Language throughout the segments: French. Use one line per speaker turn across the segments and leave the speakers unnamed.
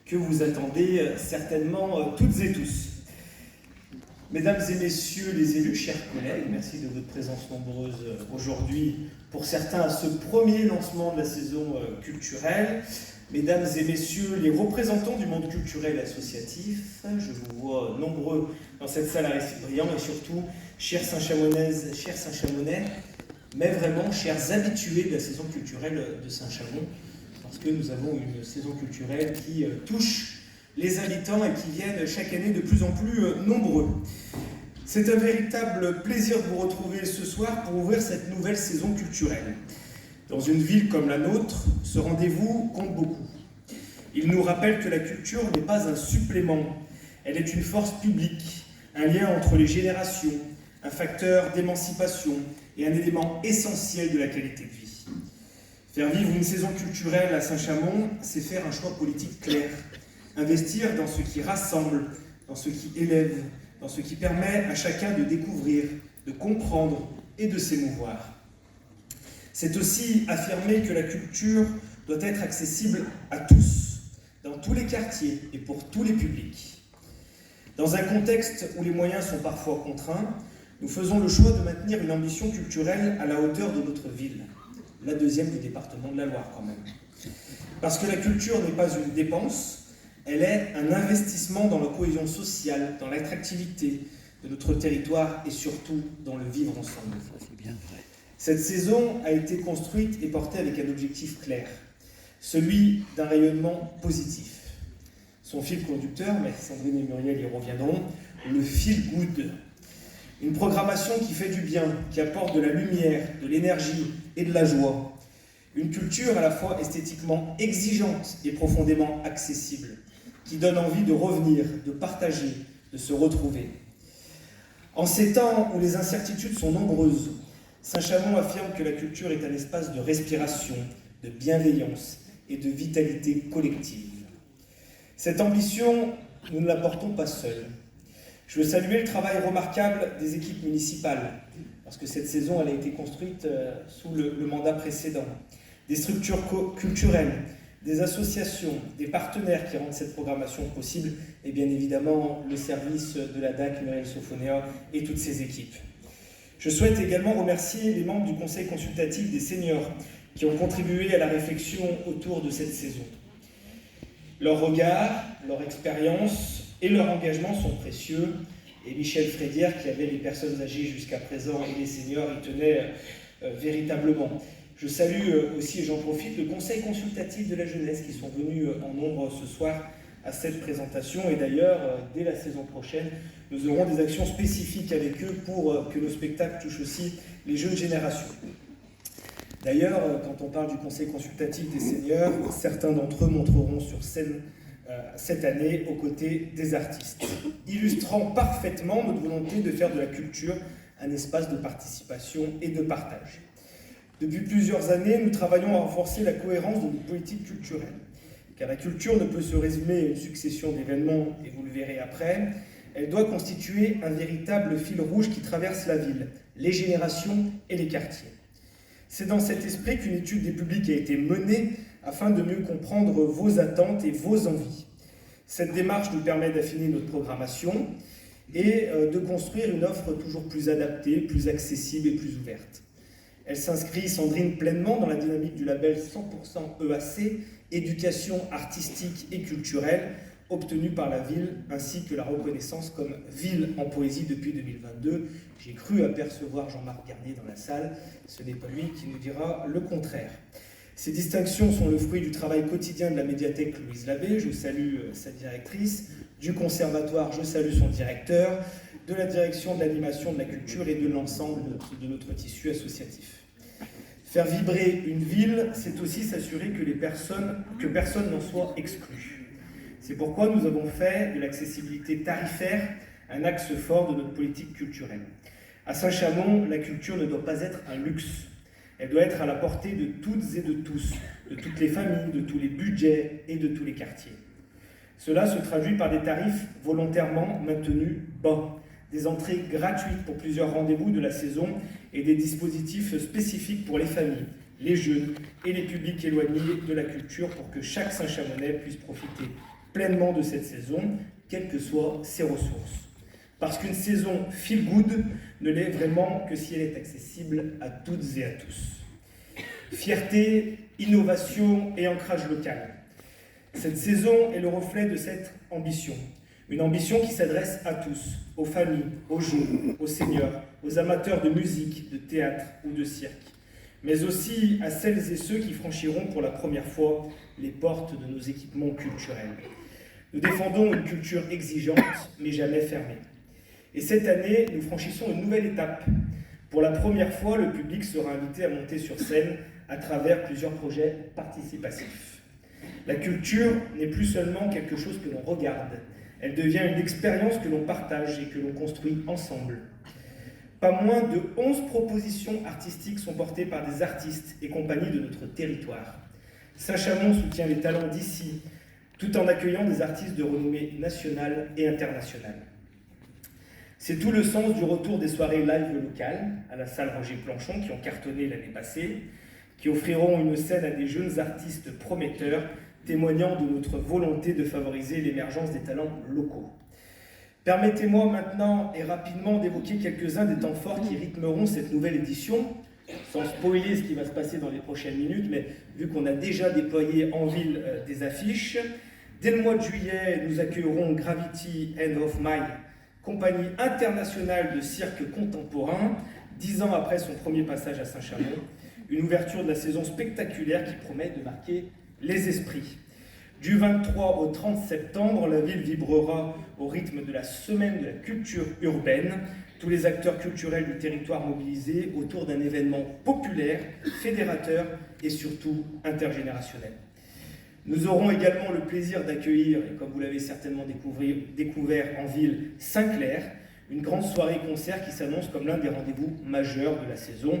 que vous attendez certainement toutes et tous. Mesdames et messieurs les élus, chers collègues, merci de votre présence nombreuse aujourd'hui pour certains à ce premier lancement de la saison culturelle. Mesdames et messieurs les représentants du monde culturel et associatif, je vous vois nombreux dans cette salle à récit brillant et surtout, chers Saint-Chamonaises, chers Saint-Chamonais, mais vraiment chers habitués de la saison culturelle de Saint-Chamond, parce que nous avons une saison culturelle qui touche les habitants et qui viennent chaque année de plus en plus nombreux. C'est un véritable plaisir de vous retrouver ce soir pour ouvrir cette nouvelle saison culturelle. Dans une ville comme la nôtre, ce rendez-vous compte beaucoup. Il nous rappelle que la culture n'est pas un supplément, elle est une force publique, un lien entre les générations, un facteur d'émancipation et un élément essentiel de la qualité de vie. Faire vivre une saison culturelle à Saint-Chamond, c'est faire un choix politique clair. Investir dans ce qui rassemble, dans ce qui élève, dans ce qui permet à chacun de découvrir, de comprendre et de s'émouvoir. C'est aussi affirmer que la culture doit être accessible à tous, dans tous les quartiers et pour tous les publics. Dans un contexte où les moyens sont parfois contraints, nous faisons le choix de maintenir une ambition culturelle à la hauteur de notre ville, la deuxième du département de la Loire quand même. Parce que la culture n'est pas une dépense, elle est un investissement dans la cohésion sociale, dans l'attractivité de notre territoire et surtout dans le vivre ensemble. Ça, c'est bien vrai. Cette saison a été construite et portée avec un objectif clair, celui d'un rayonnement positif. Son fil conducteur, mais Sandrine et Muriel y reviendront, le feel good. Une programmation qui fait du bien, qui apporte de la lumière, de l'énergie et de la joie. Une culture à la fois esthétiquement exigeante et profondément accessible, qui donne envie de revenir, de partager, de se retrouver. En ces temps où les incertitudes sont nombreuses, Saint-Chamond affirme que la culture est un espace de respiration, de bienveillance et de vitalité collective. Cette ambition, nous ne la portons pas seuls. Je veux saluer le travail remarquable des équipes municipales, parce que cette saison elle a été construite sous le mandat précédent. Des structures culturelles, des associations, des partenaires qui rendent cette programmation possible, et bien évidemment le service de la DAC, Muriel Sophonéa et toutes ses équipes. Je souhaite également remercier les membres du Conseil consultatif des seniors qui ont contribué à la réflexion autour de cette saison. Leur regard, leur expérience et leur engagement sont précieux, et Michel Frédière, qui avait les personnes âgées jusqu'à présent et les seniors, y tenait véritablement. Je salue aussi, et j'en profite, le Conseil consultatif de la jeunesse qui sont venus en nombre ce soir à cette présentation. Et d'ailleurs, dès la saison prochaine, nous aurons des actions spécifiques avec eux pour que nos spectacles touchent aussi les jeunes générations. D'ailleurs, quand on parle du Conseil consultatif des seniors, certains d'entre eux monteront sur scène cette année aux côtés des artistes, illustrant parfaitement notre volonté de faire de la culture un espace de participation et de partage. Depuis plusieurs années, nous travaillons à renforcer la cohérence de notre politique culturelle, car la culture ne peut se résumer à une succession d'événements, et vous le verrez après, elle doit constituer un véritable fil rouge qui traverse la ville, les générations et les quartiers. C'est dans cet esprit qu'une étude des publics a été menée afin de mieux comprendre vos attentes et vos envies. Cette démarche nous permet d'affiner notre programmation et de construire une offre toujours plus adaptée, plus accessible et plus ouverte. Elle s'inscrit, Sandrine, pleinement dans la dynamique du label 100% EAC, éducation artistique et culturelle, obtenue par la ville, ainsi que la reconnaissance comme ville en poésie depuis 2022. J'ai cru apercevoir Jean-Marc Garnier dans la salle, ce n'est pas lui qui nous dira le contraire. Ces distinctions sont le fruit du travail quotidien de la médiathèque Louise Labbé, je salue sa directrice, du conservatoire, je salue son directeur, de la direction de l'animation, de la culture et de l'ensemble de notre tissu associatif. Faire vibrer une ville, c'est aussi s'assurer que personne n'en soit exclu. C'est pourquoi nous avons fait de l'accessibilité tarifaire un axe fort de notre politique culturelle. À Saint-Chamond, la culture ne doit pas être un luxe. Elle doit être à la portée de toutes et de tous, de toutes les familles, de tous les budgets et de tous les quartiers. Cela se traduit par des tarifs volontairement maintenus bas, des entrées gratuites pour plusieurs rendez-vous de la saison et des dispositifs spécifiques pour les familles, les jeunes et les publics éloignés de la culture pour que chaque Saint-Chamonnais puisse profiter pleinement de cette saison, quelles que soient ses ressources. Parce qu'une saison feel good ne l'est vraiment que si elle est accessible à toutes et à tous. Fierté, innovation et ancrage local. Cette saison est le reflet de cette ambition. Une ambition qui s'adresse à tous, aux familles, aux jeunes, aux seniors, aux amateurs de musique, de théâtre ou de cirque, mais aussi à celles et ceux qui franchiront pour la première fois les portes de nos équipements culturels. Nous défendons une culture exigeante, mais jamais fermée. Et cette année, nous franchissons une nouvelle étape. Pour la première fois, le public sera invité à monter sur scène à travers plusieurs projets participatifs. La culture n'est plus seulement quelque chose que l'on regarde, elle devient une expérience que l'on partage et que l'on construit ensemble. Pas moins de 11 propositions artistiques sont portées par des artistes et compagnies de notre territoire. Saint-Chamond soutient les talents d'ici, tout en accueillant des artistes de renommée nationale et internationale. C'est tout le sens du retour des soirées live locales à la salle Roger Planchon qui ont cartonné l'année passée, qui offriront une scène à des jeunes artistes prometteurs, témoignant de notre volonté de favoriser l'émergence des talents locaux. Permettez-moi maintenant et rapidement d'évoquer quelques-uns des temps forts qui rythmeront cette nouvelle édition, sans spoiler ce qui va se passer dans les prochaines minutes, mais vu qu'on a déjà déployé en ville des affiches, dès le mois de juillet, nous accueillerons Gravity End of My, compagnie internationale de cirque contemporain, 10 ans après son premier passage à Saint-Chamond, une ouverture de la saison spectaculaire qui promet de marquer les esprits. Du 23 au 30 septembre, la ville vibrera au rythme de la semaine de la culture urbaine, tous les acteurs culturels du territoire mobilisés autour d'un événement populaire, fédérateur et surtout intergénérationnel. Nous aurons également le plaisir d'accueillir, et comme vous l'avez certainement découvert en ville, Saint-Clair, une grande soirée-concert qui s'annonce comme l'un des rendez-vous majeurs de la saison.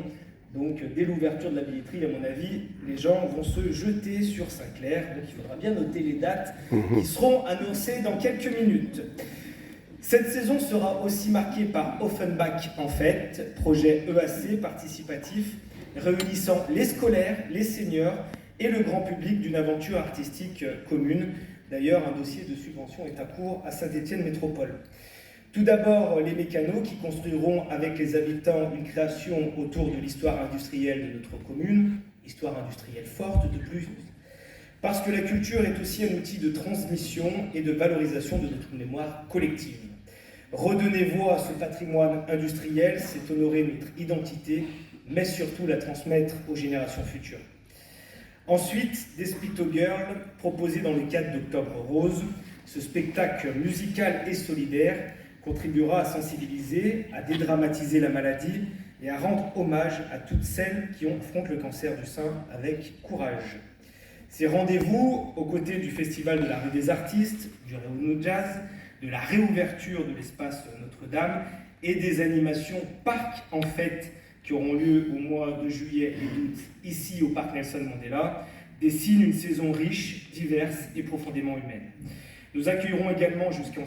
Donc, dès l'ouverture de la billetterie, à mon avis, les gens vont se jeter sur Saint-Clair. Donc, il faudra bien noter les dates qui seront annoncées dans quelques minutes. Cette saison sera aussi marquée par Offenbach en fête, projet EAC participatif, réunissant les scolaires, les seniors et le grand public d'une aventure artistique commune. D'ailleurs, un dossier de subvention est à court à Saint-Étienne Métropole. Tout d'abord, les mécanos qui construiront avec les habitants une création autour de l'histoire industrielle de notre commune, histoire industrielle forte de plus, parce que la culture est aussi un outil de transmission et de valorisation de notre mémoire collective. Redonner voix à ce patrimoine industriel, c'est honorer notre identité, mais surtout la transmettre aux générations futures. Ensuite, Despito Girl, proposé dans le cadre d'Octobre Rose, ce spectacle musical et solidaire contribuera à sensibiliser, à dédramatiser la maladie et à rendre hommage à toutes celles qui affrontent le cancer du sein avec courage. Ces rendez-vous, aux côtés du Festival de la rue des artistes, du Réunion Jazz, de la réouverture de l'espace Notre-Dame et des animations Parc en fête qui auront lieu au mois de juillet et d'août ici au Parc Nelson Mandela, dessinent une saison riche, diverse et profondément humaine. Nous accueillerons également jusqu'en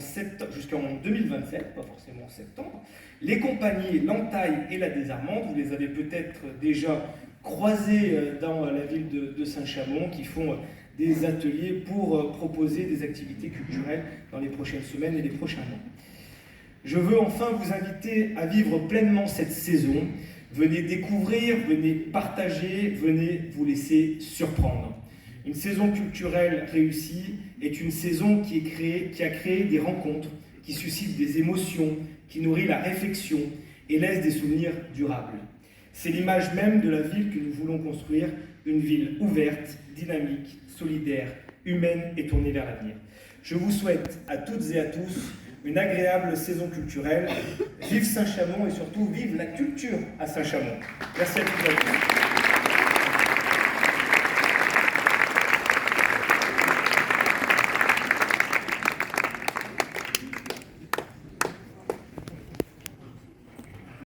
2027, pas forcément en septembre, les compagnies L'Entaille et La Désarmante. Vous les avez peut-être déjà croisées dans la ville de Saint-Chamond, qui font des ateliers pour proposer des activités culturelles dans les prochaines semaines et les prochains mois. Je veux enfin vous inviter à vivre pleinement cette saison. Venez découvrir, venez partager, venez vous laisser surprendre. Une saison culturelle réussie est une saison qui a créé des rencontres, qui suscite des émotions, qui nourrit la réflexion et laisse des souvenirs durables. C'est l'image même de la ville que nous voulons construire, une ville ouverte, dynamique, solidaire, humaine et tournée vers l'avenir. Je vous souhaite à toutes et à tous une agréable saison culturelle. Vive Saint-Chamond et surtout vive la culture à Saint-Chamond. Merci à toutes et à tous.